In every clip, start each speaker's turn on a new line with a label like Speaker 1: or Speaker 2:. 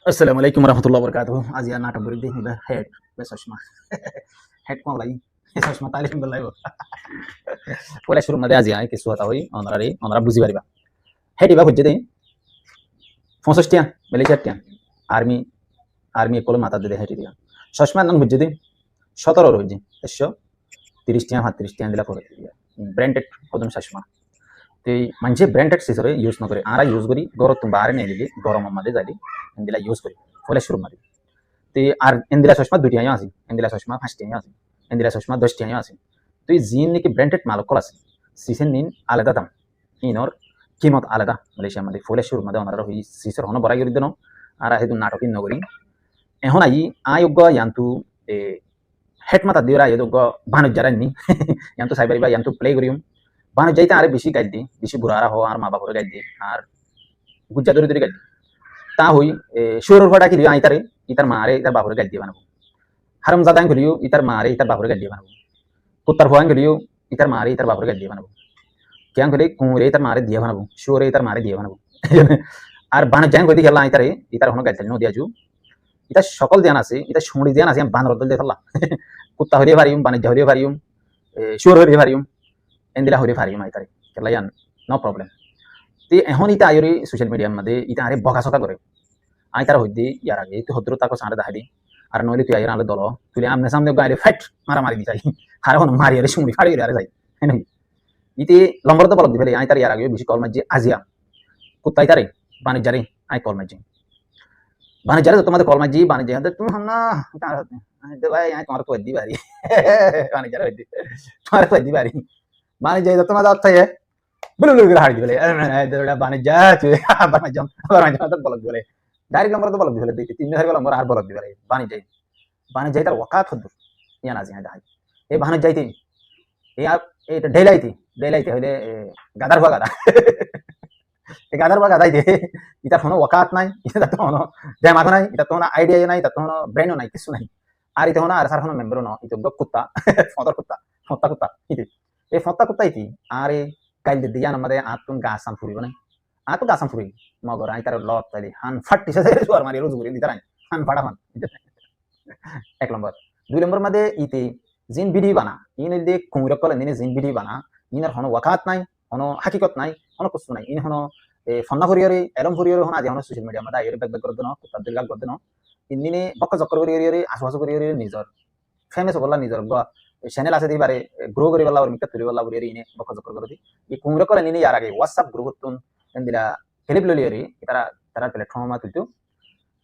Speaker 1: Assalamualaikum warahmatullahi wabarakatuh. Azi ya nato beri da head besosma. Head kon lagi. Besosma tali kon lagi. Pura shuru made azi ay kisu hata hoy onara buzi bariba. Head iba hujje de 65 টিয়া Malaysia টিয়া army army একলো মাথা দে হেটি দিয়া। সসমা নাম হজ্জে দে 17 হজ্জে 130 টিয়া 32 টিয়া দিলা করে দিয়া। ব্র্যান্ডেড কদম সসমা। ते म्हणजे ब्रँडेड सिसर यूज न करे आरा यूज करी गौरव तुम बाहेर नेलेली गरममध्ये जाली इंदिला यूज करी फुले शुरू मध्ये ते आर इंदिला चष्मा दुटिया आसी इंदिला चष्मा फास्टिया आसी इंदिला चष्मा 10 টিয়া आसी तो जिन की ब्रँडेड माल कल আছে সিসেন নিন আলাদা দাম ইনর কিমত আলাদা মালয়েশিয়া मध्ये फुले शुरू मध्ये ওনারা হই সিসর হন বড়াই করি দেন আর হেতু নাটক নগরী এখন আই আয়োগ্য ইয়ান্তু এ হেটমাতা দিরা এযোগ্য বানু জারানি ইয়ান্তু সাইবারি বা ইয়ান্তু প্লে করিম বানু যাইতে আরে বেশি গাইড দি বেশি বুড়ারা হো আর মা বাপরে গাইড দি আর গুজ্জা ধরে ধরে গাইড তা হই শুরুর ফটা কি দিও আইতারে ইতার মারে ইতার বাপরে গাইড দি বানাবো হারাম জাদান গলিও ইতার মারে ইতার বাপরে গাইড দি বানাবো কুত্তার ফোয়ান গলিও ইতার মারে ইতার বাপরে গাইড দি বানাবো কেন গলি কুরে ইতার মারে দিয়ে বানাবো শুরে ইতার মারে দিয়ে বানাবো আর বানু জান গদি খেলা আইতারে ইতার হনো গাইড নো দিয়াজু ইতা সকল ধ্যান আছে ইতা শুনি ধ্যান আছে বানর দল দেখলা কুত্তা হরিয়ে পারিম বাণিজ্য হরিয়ে পারিম শুর হরিয়ে পারিম এন্দিলা হরিয়ে পারিম আইতারে খেলা ইয়ান নো প্রবলেম তে এখন ইতা আইরি সোশ্যাল মিডিয়ার মধ্যে ইতা আরে বকাসকা করে আইতার হইদি ইয়ার আগে তুই হদ্র তাকে সাড়ে দাহাদি আর নইলে তুই আইরা আলে দল তুই আমনে সামনে গাড়ি ফাইট মারামারি দি যাই আর হন মারি আরে শুনি ফাড়ি আরে যাই হ্যাঁ ইতে লম্বর তো বলদ দিবে আইতার ইয়ার আগে বেশি কল মাঝে আজিয়া কুত্তা আইতারে বাণিজ্যারে আই কল মাঝে বাণিজ্যারে তো তোমাদের কল মাঝে বাণিজ্য তুমি হন না ভাই আই তোমার কই দি বাড়ি বাণিজ্যারে হইদি তোমার কই দি বাড়ি বাণিজ্য তো তোমাদের অর্থ বলে করে হারিয়ে গেলে বাণিজ্য বাণিজ্য তো বলদ বলে ডাইরেক্ট নম্বর তো বলদ দিলে দেখি 3000 নম্বর আর বলদ দিবে বাণিজ্য তার ওয়াকাত হদ ইয়া না জিয়া দাই এই বাণিজ্য যাইতে এই এটা ডেলাইতে হইলে গাদার হওয়া গাদা এই গাদার হওয়া গাদাইতে এটা কোনো ওয়াকাত নাই এটা তো কোনো দেমাগ নাই এটা তো কোনো আইডিয়া নাই এটা তো কোনো ব্রেনও নাই কিছু নাই আর এটা হনো আর সার কোনো মেম্বারও না এটা কুত্তা ফদর কুত্তা ইতি এই ফত্তা কুত্তা ইতি আর এই কাইল দিয়া আমাদের আতুন গাছাম ফুরিব না আতো গাছাম ফুরি মগর আই তার লত তাইলি হান ফাটি সে জোয়ার মারি রোজ ঘুরি দিতারাই হান ফাড়া হান এক নম্বর দুই নম্বর মধ্যে ইতি জিন বিডি বানা ইন দে কুমুর কলে নিনে জিন বিডি বানা ইনার হনো ওয়াকাত নাই হনো হাকিকত নাই হনো কিছু নাই ইন হনো ফন্না ফুরিয়রে এরম ফুরিয়রে হনো আজি হনো সোশ্যাল মিডিয়া মধ্যে আইরে ব্যাক করে দেন কুত্তা দিল গদ দেন ইনিনে বক্ক জক্কর ফুরিয়রে আশপাশ ফুরিয়রে নিজর ফেমাস বলা নিজর চ্যানেল আছে দিবারে গ্রো করি বলা আর মিকা তুলি বলা বুড়ি ইনে বক্ক জক্কর করে দি ই কুমুর কলে নিনে ইয়ার আগে হোয়াটসঅ্যাপ গ্রুপ তুন এন্দিরা ক্লিপ ললিয়রি তারা প্ল্যাটফর্ম মা তুইতো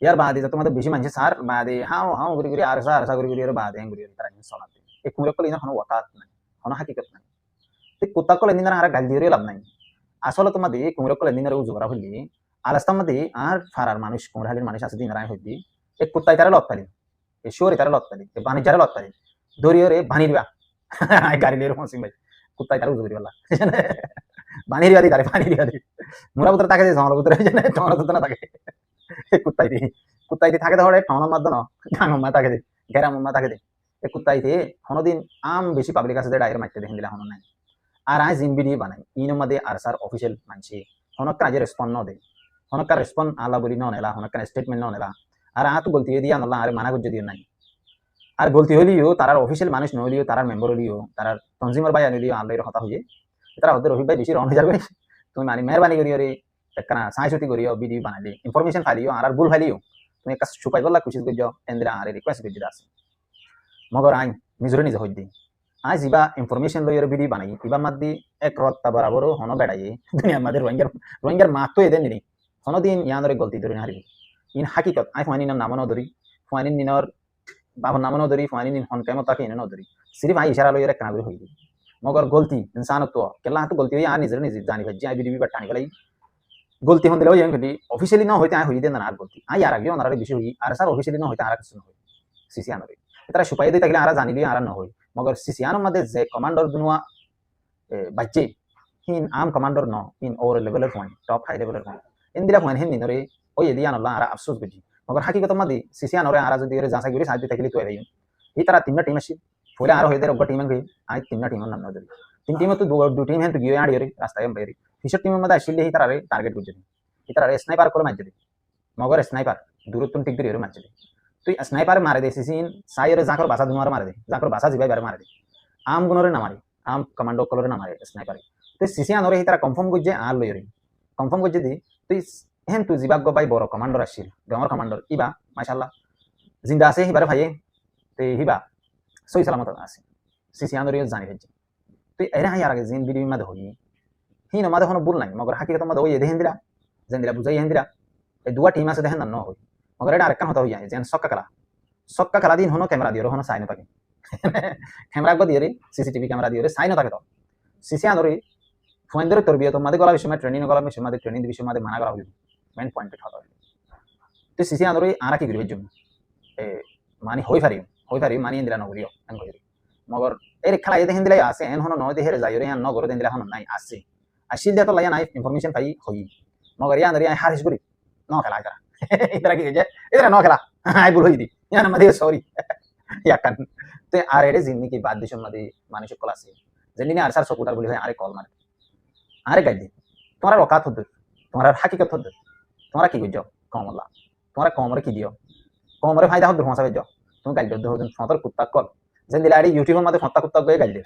Speaker 1: ইয়ার বাদে তোমাদের বেশি মানুষ সার বাদে হাও হাও ঘুরি ঘুরি আর সা ঘুরি ঘুরি বাদে ঘুরি তারা চলাতে এই কুমুর কলে ইনা হনো ওয়াকাত নাই হনো হাকিকত নাই এই কুত্তা কলে নিনা আর গাল দিয়ে লাভ নাই আসলে তোমাদের কুমুর কলে নিনার উজুরা হলি আলাস্তার মধ্যে আর ফারার মানুষ কুমুর হালির মানুষ আছে দিনারাই হইদি এই কুত্তাই তারা লত্তালি এই শোরে তারা লত্তালি এই বাণিজ্যারে লত্তালি দরিয়রে বানিরবা গাড়ি লিয়ে ফসিং ভাই কুত্তাই তারা উজুরি বলা বানিরিয়া দি তারে বানিরিয়া দি মোরা পুত্র তাকে ঝমরা পুত্র জানে ঝমরা পুত্র না থাকে কুত্তাইতে থাকে ধরে ঠাউনার মাধ্যম গাঙম্মা থাকে দে গেরামম্মা থাকে দে এই কুত্তাইতে হনদিন আম বেশি পাবলিক আছে ডাইরেক্ট মারতে দেখেন দিলা হন নাই আর আই জিন ভিডিও বানাই ইনো মধ্যে আর সার অফিসিয়াল মানছি হনক কাজে রেসপন্ড ন দে হনক কা রেসপন্ড আলা বলি ন নেলা হনক কা স্টেটমেন্ট ন নেলা আর আ তো গলতি দিয়া নলা আরে মানা করতে দিও নাই আর গলতি হলিও তারার অফিসিয়াল মানুষ নলিও তারার মেম্বার হলিও তারার কনজিউমার বাই আনিলিও আনলাই কথা হইয়ে তারা ওদের রহিব ভাই বেশি রন হয়ে যাবে তুমি মানে মেহরবানি করিও রে একটা সাইসুতি করিও ভিডিও বানাইলে ইনফরমেশন ফাইলিও আর ভুল ফাইলিও তুমি একটা ছুপাই বললা কুচিত করিও এন্দিরা আর রিকোয়েস্ট করিও আছে মগর আইন নিজরে নিজে হই দি আজ ইবা ইনফরমেশন লইয়ের ভিডিও বানাই ইবা মাদ্দি এক রত্তা বরাবর হন বেড়াইয়ে দুনিয়ার মধ্যে রোহিঙ্গার মাত তো এদের নিনি হনদিন ইয়ানরে গলতি ধরে হারিবি ইন হাকিকত আই ফাইনিন নামও নদরি ফাইনিন নিনর বাবার নামও নদরি ফাইনিন হন কেমন তাকে ইনে নদরি সিরিফ আই ইশারা লইয়ের একটা হই দি মগর গলতি ইনসানত্ব কেলা তো গলতি হই আর নিজরে নিজে জানি ভাই আই ভিডিও বাটানি গলাই গলতি হন দিলেও ইয়ান কদি অফিশিয়ালি না হইতে আই হই দেন না আর গলতি আই আর আগে ওনারে বেশি হই আর স্যার অফিশিয়ালি না হইতে আর কিছু না হই সিসি আনরে তারা সুপাই দিতে গেলে আর জানিলি আর না হই মগর সিসিয়ানোর মধ্যে যে কমান্ডার দুনুয়া বাচ্চে হিন আম কমান্ডার ন ইন ওর লেভেলের পয়েন্ট টপ হাই লেভেলের পয়েন্ট ইন্দিরা পয়েন্ট হিন নিনরে ওই এদিয়া নল্লা আর আফসোস বুঝি মগর হাকিকত মধ্যে সিসিয়ানোরে আর যদি যাচাই করে সাহায্য থাকলে তো এরাই এই তারা তিনটা টিম আসি ফলে আর হইতে রব্বা টিম গই আই তিনটা টিমের নাম নদরি তিন টিমে তো দু টিম হেন তো গিয়ে আড়ি রে রাস্তায় বাইরে ফিশার টিমের মধ্যে আসলে এই তারা টার্গেট বুঝি এই তারা স্নাইপার করে মারছে মগর স্নাইপার দূরত্ব ঠিক করে মারছে তুই স্নাইপার মারে দে সিসিন সাইরে জাকর বাসা দুমার মারে দে জাকর বাসা জিবাই বারে মারে দে আম গুনরে না মারি আম কমান্ডো কলরে না মারে স্নাইপারে তুই সিসি আনরে তারা কনফার্ম করছে আর লইরি কনফার্ম করছে দি তুই হেন তুই জিবাগ্য পাই বড় কমান্ডর আসছিল ডমর কমান্ডর ইবা মাশাআল্লাহ জিন্দা আছে হিবারে ভাইয়ে তে হিবা সই সালামত আছে সিসি আনরে জানি ফেলছে তুই এরা হাই আর আগে জিন ভিডিও মাদে হই হি না মাদে কোনো ভুল নাই মগর হাকিকত মাদে হই দেখেন দিলা যেন দিলা বুঝাই হেন দিলা এই দুয়া টিম আছে দেখেন না ন হই মগর এটা আরেকটা হতা হই যায় যেন সক্কা খেলা দিন হনো ক্যামেরা দিয়ে হনো সাইন থাকে ক্যামেরা গো দিয়ে সিসিটিভি ক্যামেরা দিয়ে সাইন থাকে তো সিসি আনরে ফোন ধরে তরবিয়ত তোমাদের গলা বিষয় ট্রেনিং গলা বিষয় মাদে ট্রেনিং বিষয় মাদে মানা করা হইল মেন পয়েন্ট হতা হইল তো সিসি আনরে আরা কি করিবে জন্য এ মানি হই পারি মানি দিলা নগরিও এন কইরি মগর এর খেলা দেখেন দিলাই আছে এন হনো নয় দেহের যাইরে এন নগর দেন দিলা হনো নাই আছে আসিল দিয়া তো লাইয়া নাই ইনফরমেশন পাই হই মগর ইয়া আনরে হারিস করি ন খেলা এটা ইতরা কি যে ইতরা ন খেলা আই ভুল হই দি ইয়ান মাদে সরি ইয়াকান তে আর এর জিন্দিগি বাদ দিশম মাদে মানুষ কল আছে যেদিনে আর সার সকুটার বলি হয় আরে কল মারে আরে গাইদি তোমার অকাত হদ তোমার হাকিকত হদ তোমরা কি কইছো কমলা তোমরা কমরে কি দিও কমরে ফায়দা হদ ফসাবে যাও তুমি গাইল দদ হদ ফতর কুত্তা কল যেন দিলা আরে ইউটিউবের মধ্যে ফত্তা কুত্তা গয়ে গাইল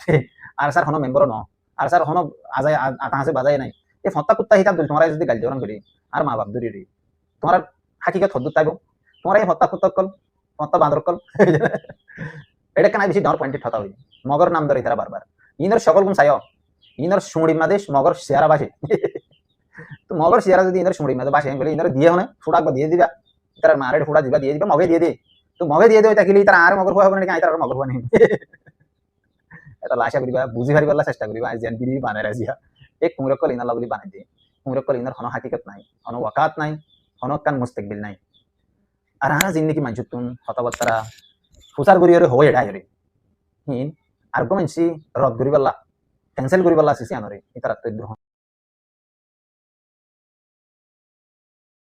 Speaker 1: আর স্যার হনো মেম্বার ন আর স্যার হনো আজাই আতা আছে বাজাই নাই এই ফত্তা কুত্তা হিসাব দিল তোমরা যদি গাইল জরন করি আর মা বাপ দূরে তোমার হাকিকত হদ তাইব তোমরা এই ফত্তা কুত্তা কল ফত্তা বাঁদর কল এটা কেন বেশি ডর পয়েন্টে ঠতা হই মগর নাম ধরে তারা বারবার ইনর সকল গুণ চাইও ইনর সুমড়ি মাদেশ মগর শেয়ারা বাসে তো মগর শেয়ারা যদি ইনর সুমড়ি মাদে বাসে বলে ইনর দিয়ে হনে ফুটাক দিয়ে দিবা তার মারে ফুটা দিবা দিয়ে দিবা মগে দিয়ে দে তো মগে দিয়ে দে তাকিলি তার আর মগর হওয়া না তার মগর হওয়া নেই এটা আশা করিবা বুঝি পারিবার চেষ্টা করিবা যেন বিড়ি বানাই রাজিয়া এই কুমরকল ইনাল্লাহ বলি বানাই দিয়ে কুমরকল ইনার হন হাকিকত নাই হন ওয়াকাত নাই হন কান মুস্তাকবিল নাই আর হারা জিন্দিগি মানছুতুন কথাবার্তা ফুসার করিয়রে হয় এটা হরে হিন আর্গুমেন্টসি রদ করিবাল্লা ক্যান্সেল করিবাল্লা সিসি আনরে ইতার আত্মদ্রোহ